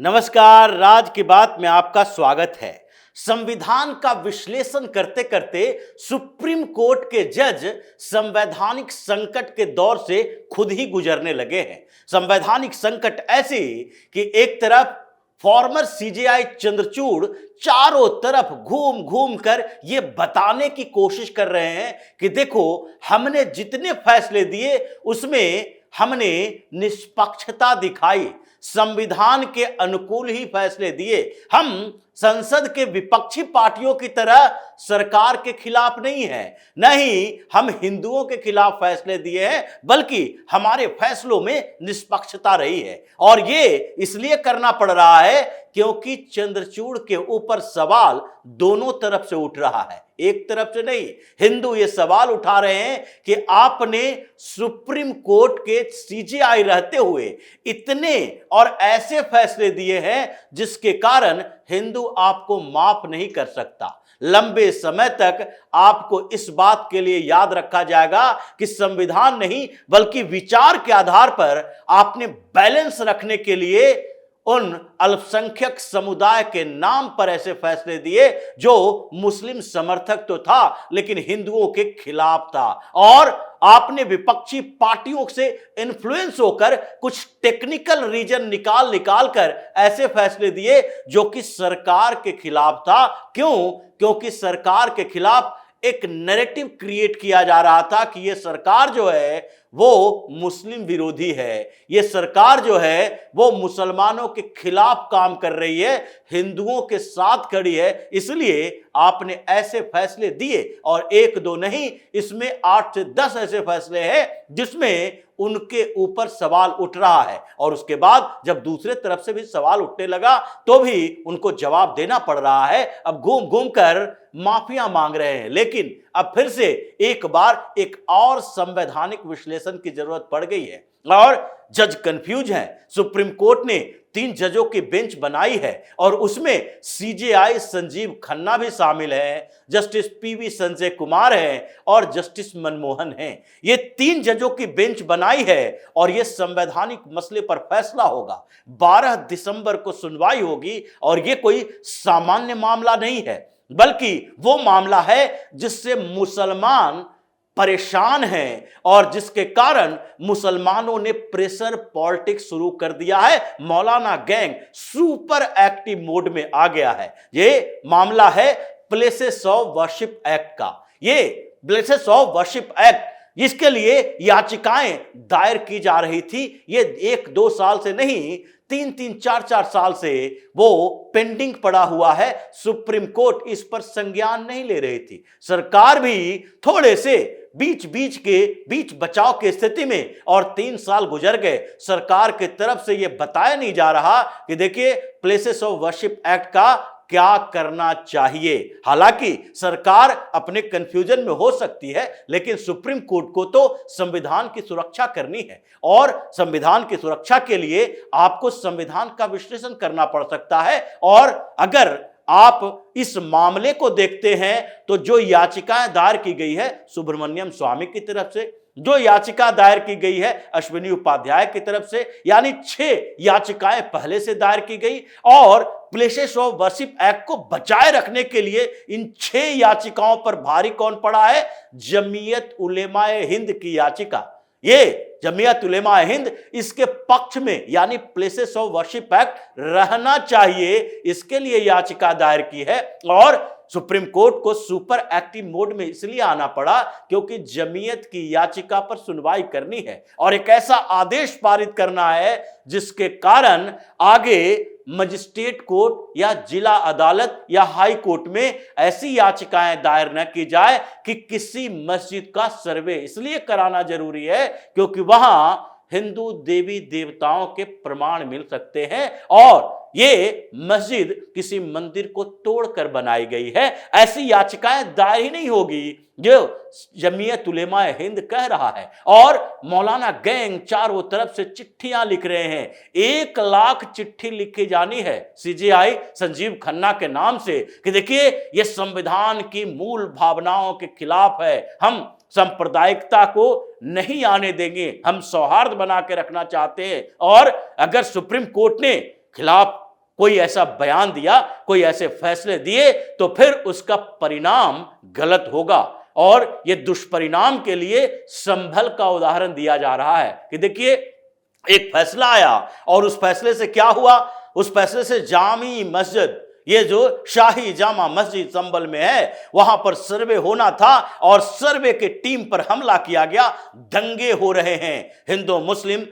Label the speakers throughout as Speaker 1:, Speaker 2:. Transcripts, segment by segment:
Speaker 1: नमस्कार, राज की बात में आपका स्वागत है। संविधान का विश्लेषण करते करते सुप्रीम कोर्ट के जज संवैधानिक संकट के दौर से खुद ही गुजरने लगे हैं। संवैधानिक संकट ऐसी कि एक तरफ फॉर्मर सीजेआई चंद्रचूड़ चारों तरफ घूम घूम कर ये बताने की कोशिश कर रहे हैं कि देखो, हमने जितने फैसले दिए उसमें हमने निष्पक्षता दिखाई, संविधान के अनुकूल ही फैसले दिए। हम संसद के विपक्षी पार्टियों की तरह सरकार के खिलाफ नहीं है, नहीं हम हिंदुओं के खिलाफ फैसले दिए हैं, बल्कि हमारे फैसलों में निष्पक्षता रही है। और ये इसलिए करना पड़ रहा है क्योंकि चंद्रचूड़ के ऊपर सवाल दोनों तरफ से उठ रहा है, एक तरफ से नहीं। हिंदू ये सवाल उठा रहे हैं कि आपने सुप्रीम कोर्ट के सीजेआई रहते हुए इतने और ऐसे फैसले दिए हैं जिसके कारण हिंदू आपको माफ नहीं कर सकता। लंबे समय तक आपको इस बात के लिए याद रखा जाएगा कि संविधान नहीं बल्कि विचार के आधार पर आपने बैलेंस रखने के लिए उन अल्पसंख्यक समुदाय के नाम पर ऐसे फैसले दिए जो मुस्लिम समर्थक तो था लेकिन हिंदुओं के खिलाफ था। और आपने विपक्षी पार्टियों से इन्फ्लुएंस होकर कुछ टेक्निकल रीजन निकाल निकाल कर ऐसे फैसले दिए जो कि सरकार के खिलाफ था। क्यों? क्योंकि सरकार के खिलाफ एक नैरेटिव क्रिएट किया जा रहा था कि यह सरकार जो है वो मुस्लिम विरोधी है, ये सरकार जो है वो मुसलमानों के खिलाफ काम कर रही है, हिंदुओं के साथ खड़ी है। इसलिए आपने ऐसे फैसले दिए और एक दो नहीं, इसमें 8 से 10 ऐसे फैसले हैं जिसमें उनके ऊपर सवाल उठ रहा है। और उसके बाद जब दूसरे तरफ से भी सवाल उठने लगा तो भी उनको जवाब देना पड़ रहा है। अब घूम घूम कर माफिया मांग रहे हैं, लेकिन अब फिर से एक बार एक और संवैधानिक विश्लेषण की जरूरत पड़ गई है और जज कंफ्यूज हैं। सुप्रीम कोर्ट ने 3 जजों की बेंच बनाई है और उसमें सीजेआई संजीव खन्ना भी शामिल है, जस्टिस पीवी संजय कुमार है और जस्टिस मनमोहन हैं। ये 3 जजों की बेंच बनाई है और ये संवैधानिक मसले पर फैसला होगा। 12 दिसंबर को सुनवाई होगी और ये कोई सामान्य मामला नहीं है, बल्कि वो मामला है जिससे मुसलमान परेशान हैं और जिसके कारण मुसलमानों ने प्रेशर पॉलिटिक्स शुरू कर दिया है। मौलाना गैंग सुपर एक्टिव मोड में आ गया है। ये मामला है प्लेसेस ऑफ वर्शिप एक्ट का। ये प्लेसेस ऑफ वर्शिप एक्ट, इसके लिए याचिकाएं दायर की जा रही थी। ये 1-2 साल से नहीं, 3-3, 4-4 साल से वो पेंडिंग पड़ा हुआ है। सुप्रीम कोर्ट इस पर संज्ञान नहीं ले रही थी। सरकार भी थोड़े से बीच बचाव की स्थिति में, और 3 साल गुजर गए, सरकार की तरफ से यह बताया नहीं जा रहा कि देखिए प्लेसेस ऑफ वर्शिप एक्ट का क्या करना चाहिए। हालांकि सरकार अपने कंफ्यूजन में हो सकती है, लेकिन सुप्रीम कोर्ट को तो संविधान की सुरक्षा करनी है और संविधान की सुरक्षा के लिए आपको संविधान का विश्लेषण करना पड़ सकता है। और अगर आप इस मामले को देखते हैं तो जो याचिकाएं दायर की गई है सुब्रमण्यम स्वामी की तरफ से, जो याचिका दायर की गई है अश्विनी उपाध्याय की तरफ से, यानी 6 याचिकाएं पहले से दायर की गई। और प्लेसेस ऑफ वर्शिप एक्ट को बचाए रखने के लिए इन 6 याचिकाओं पर भारी कौन पड़ा है? जमीयत उलेमाए हिंद की याचिका। ये जमीयत उलेमाए हिंद इसके पक्ष में, यानी प्लेसेस ऑफ वर्शिप एक्ट रहना चाहिए, इसके लिए याचिका दायर की है। और सुप्रीम कोर्ट को सुपर एक्टिव मोड में इसलिए आना पड़ा क्योंकि जमीयत की याचिका पर सुनवाई करनी है और एक ऐसा आदेश पारित करना है जिसके कारण आगे मजिस्ट्रेट कोर्ट या जिला अदालत या हाई कोर्ट में ऐसी याचिकाएं दायर न की जाए कि किसी मस्जिद का सर्वे इसलिए कराना जरूरी है क्योंकि वहां हिंदू देवी देवताओं के प्रमाण मिल सकते हैं और ये मस्जिद किसी मंदिर को तोड़कर बनाई गई है। ऐसी याचिकाएं दायर ही नहीं होगी जो जमीयत उलेमा हिंद कह रहा है। और मौलाना गैंग चारों तरफ से चिट्ठियां लिख रहे हैं। 1 लाख चिट्ठी लिखी जानी है सीजेआई संजीव खन्ना के नाम से कि देखिए ये संविधान की मूल भावनाओं के खिलाफ है, हम सांप्रदायिकता को नहीं आने देंगे, हम सौहार्द बना के रखना चाहते हैं। और अगर सुप्रीम कोर्ट ने खिलाफ कोई ऐसा बयान दिया, कोई ऐसे फैसले दिए, तो फिर उसका परिणाम गलत होगा। और यह दुष्परिणाम के लिए संभल का उदाहरण दिया जा रहा है कि देखिए, एक फैसला आया और उस फैसले से क्या हुआ? उस फैसले से जामी मस्जिद, ये जो शाही जामा मस्जिद संभल में है, वहां पर सर्वे होना था और सर्वे के टीम पर हमला किया गया। दंगे हो रहे हैं, हिंदू मुस्लिम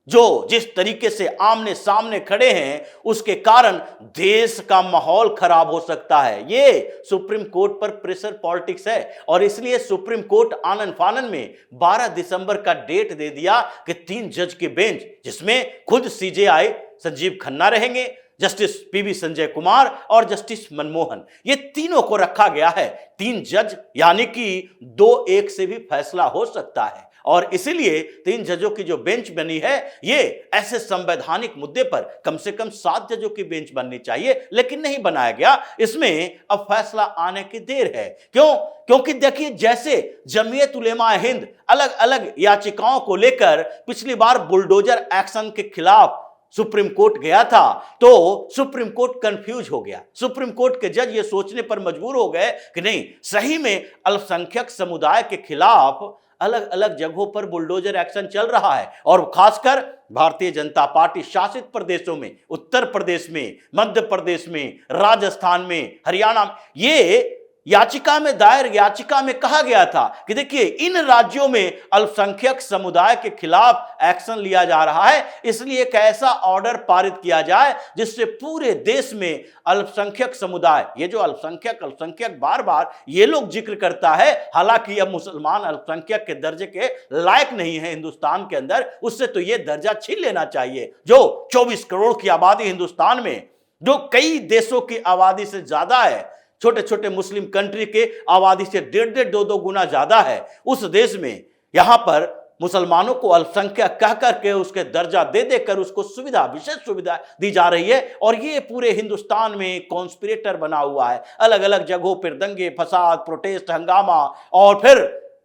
Speaker 1: जो जिस तरीके से आमने सामने खड़े हैं, उसके कारण देश का माहौल खराब हो सकता है। ये सुप्रीम कोर्ट पर प्रेशर पॉलिटिक्स है और इसलिए सुप्रीम कोर्ट आनन फानन में 12 दिसंबर का डेट दे दिया कि 3 जज के बेंच, जिसमें खुद सीजेआई संजीव खन्ना रहेंगे, जस्टिस पीवी संजय कुमार और जस्टिस मनमोहन, ये तीनों को रखा गया है। 3 जज, यानी कि 2-1 से भी फैसला हो सकता है। और इसीलिए 3 जजों की जो बेंच बनी है, ये ऐसे संवैधानिक मुद्दे पर कम से कम 7 जजों की बेंच बननी चाहिए, लेकिन नहीं बनाया गया। इसमें अब फैसला आने की देर है। क्यों? क्योंकि देखिए, जैसे जमीयत उलेमा हिंद अलग अलग याचिकाओं को लेकर पिछली बार बुलडोजर एक्शन के खिलाफ सुप्रीम कोर्ट गया था, तो सुप्रीम कोर्ट कंफ्यूज हो गया। सुप्रीम कोर्ट के जज ये सोचने पर मजबूर हो गए कि नहीं, सही में अल्पसंख्यक समुदाय के खिलाफ अलग अलग जगहों पर बुलडोजर एक्शन चल रहा है, और खासकर भारतीय जनता पार्टी शासित प्रदेशों में, उत्तर प्रदेश में, मध्य प्रदेश में, राजस्थान में, हरियाणा, ये याचिका में, दायर याचिका में कहा गया था कि देखिए, इन राज्यों में अल्पसंख्यक समुदाय के खिलाफ एक्शन लिया जा रहा है, इसलिए एक ऐसा ऑर्डर पारित किया जाए जिससे पूरे देश में अल्पसंख्यक समुदाय, ये जो अल्पसंख्यक बार बार ये लोग जिक्र करता है, हालांकि अब मुसलमान अल्पसंख्यक के दर्जे के लायक नहीं है हिंदुस्तान के अंदर, उससे तो ये दर्जा छीन लेना चाहिए। जो 24 करोड़ की आबादी हिंदुस्तान में, जो कई देशों की आबादी से ज्यादा है, छोटे छोटे मुस्लिम कंट्री के आबादी से 1.5 2 गुना ज्यादा है, उस देश में यहां पर मुसलमानों को अल्पसंख्यक कह करके उसके दर्जा दे देकर उसको सुविधा, विशेष सुविधा दी जा रही है। और ये पूरे हिंदुस्तान में कॉन्स्पिरेटर बना हुआ है, अलग अलग जगहों पर दंगे फसाद, प्रोटेस्ट, हंगामा, और फिर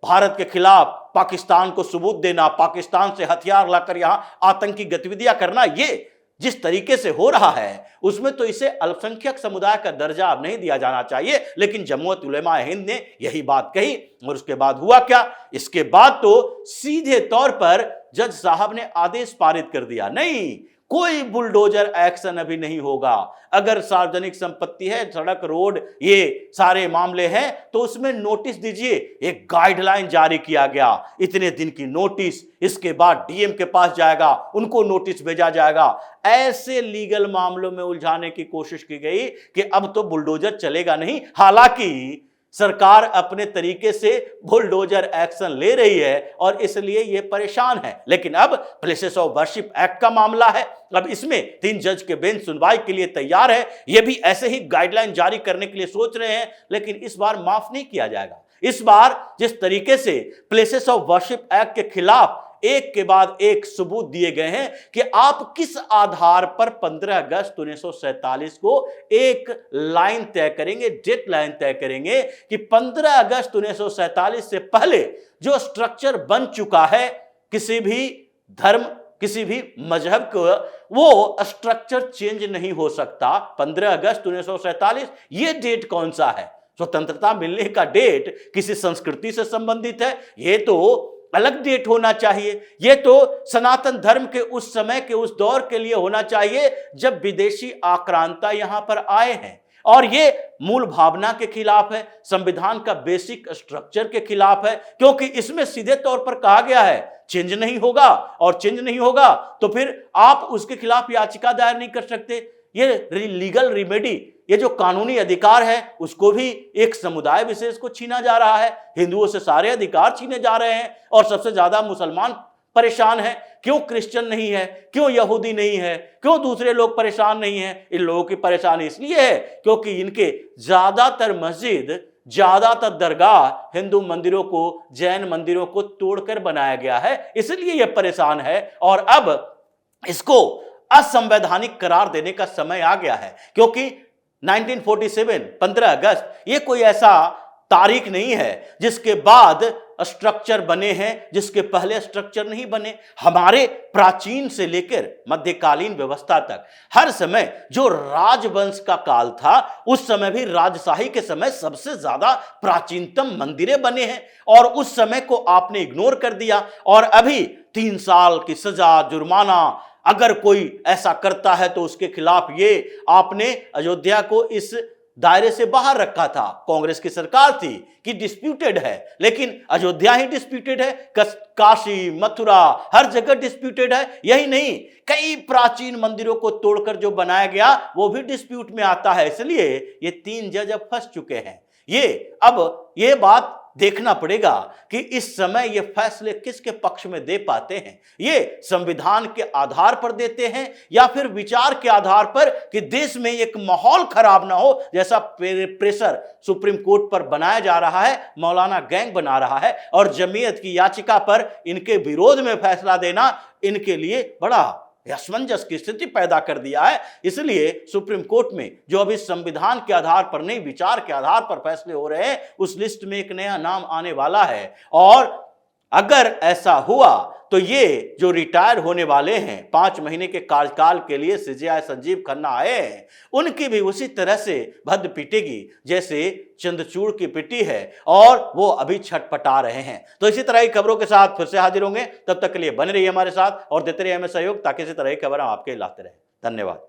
Speaker 1: भारत के खिलाफ पाकिस्तान को सबूत देना, पाकिस्तान से हथियार लाकर यहां आतंकी गतिविधियां करना, ये जिस तरीके से हो रहा है, उसमें तो इसे अल्पसंख्यक समुदाय का दर्जा अब नहीं दिया जाना चाहिए। लेकिन जमीयत उलेमा हिंद ने यही बात कही, और उसके बाद हुआ क्या? इसके बाद तो सीधे तौर पर जज साहब ने आदेश पारित कर दिया, नहीं, कोई बुलडोजर एक्शन अभी नहीं होगा। अगर सार्वजनिक संपत्ति है, सड़क, रोड, ये सारे मामले हैं, तो उसमें नोटिस दीजिए। एक गाइडलाइन जारी किया गया, इतने दिन की नोटिस, इसके बाद डीएम के पास जाएगा, उनको नोटिस भेजा जाएगा। ऐसे लीगल मामलों में उलझाने की कोशिश की गई कि अब तो बुलडोजर चलेगा नहीं। हालांकि सरकार अपने तरीके से बुलडोजर एक्शन ले रही है और इसलिए ये परेशान है। लेकिन अब प्लेसेस ऑफ वर्शिप एक्ट का मामला है, अब इसमें 3 जज के बेंच सुनवाई के लिए तैयार है। ये भी ऐसे ही गाइडलाइन जारी करने के लिए सोच रहे हैं, लेकिन इस बार माफ नहीं किया जाएगा। इस बार जिस तरीके से प्लेसेस ऑफ वर्शिप एक्ट के खिलाफ एक के बाद एक सबूत दिए गए हैं कि आप किस आधार पर 15 अगस्त 1947 को एक लाइन तय करेंगे, डेट लाइन तय करेंगे कि 15 अगस्त 1947 से पहले जो स्ट्रक्चर बन चुका है, किसी भी धर्म, किसी भी मजहब को वो स्ट्रक्चर चेंज नहीं हो सकता। 15 अगस्त 1947 ये डेट कौन सा है? स्वतंत्रता मिलने का डेट किसी संस्कृति से संबंधित है, ये तो अलग डेट होना चाहिए। ये तो सनातन धर्म के उस समय के उस दौर के लिए होना चाहिए जब विदेशी आक्रांता यहां पर आए हैं, और ये मूल भावना के खिलाफ है, संविधान का बेसिक स्ट्रक्चर के खिलाफ है, क्योंकि इसमें सीधे तौर पर कहा गया है चेंज नहीं होगा, और चेंज नहीं होगा तो फिर आप उसके खिलाफ याचिका दायर नहीं कर सकते। ये लीगल रिमेडी, ये जो कानूनी अधिकार है, उसको भी एक समुदाय विशेष को छीना जा रहा है। हिंदुओं से सारे अधिकार छीने जा रहे हैं, और सबसे ज्यादा मुसलमान परेशान है। क्यों क्रिश्चियन नहीं है, क्यों यहूदी नहीं है, क्यों दूसरे लोग परेशान नहीं है? इन लोगों की परेशानी इसलिए है क्योंकि इनके ज्यादातर मस्जिद, ज्यादातर दरगाह हिंदू मंदिरों को, जैन मंदिरों को तोड़कर बनाया गया है, इसलिए ये परेशान है। और अब इसको असंवैधानिक करार देने का समय आ गया है, क्योंकि 1947 15 अगस्त ये कोई ऐसा तारीख नहीं है जिसके बाद स्ट्रक्चर बने हैं जिसके पहले स्ट्रक्चर नहीं बने। हमारे प्राचीन से लेकर मध्यकालीन व्यवस्था तक हर समय जो राजवंश का काल था, उस समय भी राजशाही के समय सबसे ज्यादा प्राचीनतम मंदिरें बने हैं और उस समय को आपने इग्नोर कर दिया। और अभी 3 साल की सजा, जुर्माना, अगर कोई ऐसा करता है तो उसके खिलाफ, ये आपने अयोध्या को इस दायरे से बाहर रखा था। कांग्रेस की सरकार थी कि डिस्प्यूटेड है, लेकिन अयोध्या ही डिस्प्यूटेड है, काशी, मथुरा, हर जगह डिस्प्यूटेड है। यही नहीं, कई प्राचीन मंदिरों को तोड़कर जो बनाया गया वो भी डिस्प्यूट में आता है। इसलिए ये 3 जज अब फंस चुके हैं। अब ये बात देखना पड़ेगा कि इस समय ये फैसले किसके पक्ष में दे पाते हैं। ये संविधान के आधार पर देते हैं या फिर विचार के आधार पर कि देश में एक माहौल खराब ना हो, जैसा प्रेशर सुप्रीम कोर्ट पर बनाया जा रहा है, मौलाना गैंग बना रहा है, और जमीयत की याचिका पर इनके विरोध में फैसला देना इनके लिए बड़ा असमंजस की स्थिति पैदा कर दिया है। इसलिए सुप्रीम कोर्ट में जो अभी संविधान के आधार पर नहीं, विचार के आधार पर फैसले हो रहे हैं, उस लिस्ट में एक नया नाम आने वाला है। और अगर ऐसा हुआ तो ये जो रिटायर होने वाले हैं 5 महीने के कार्यकाल के लिए सीजेआई संजीव खन्ना आए हैं, उनकी भी उसी तरह से भद्द पिटेगी जैसे चंद्रचूड़ की पिटी है, और वो अभी छटपटा रहे हैं। तो इसी तरह की खबरों के साथ फिर से हाजिर होंगे। तब तक के लिए बने रहिए हमारे साथ और देते रहिए हमें सहयोग, ताकि इसी तरह की खबर हम आपके लाते रहें। धन्यवाद।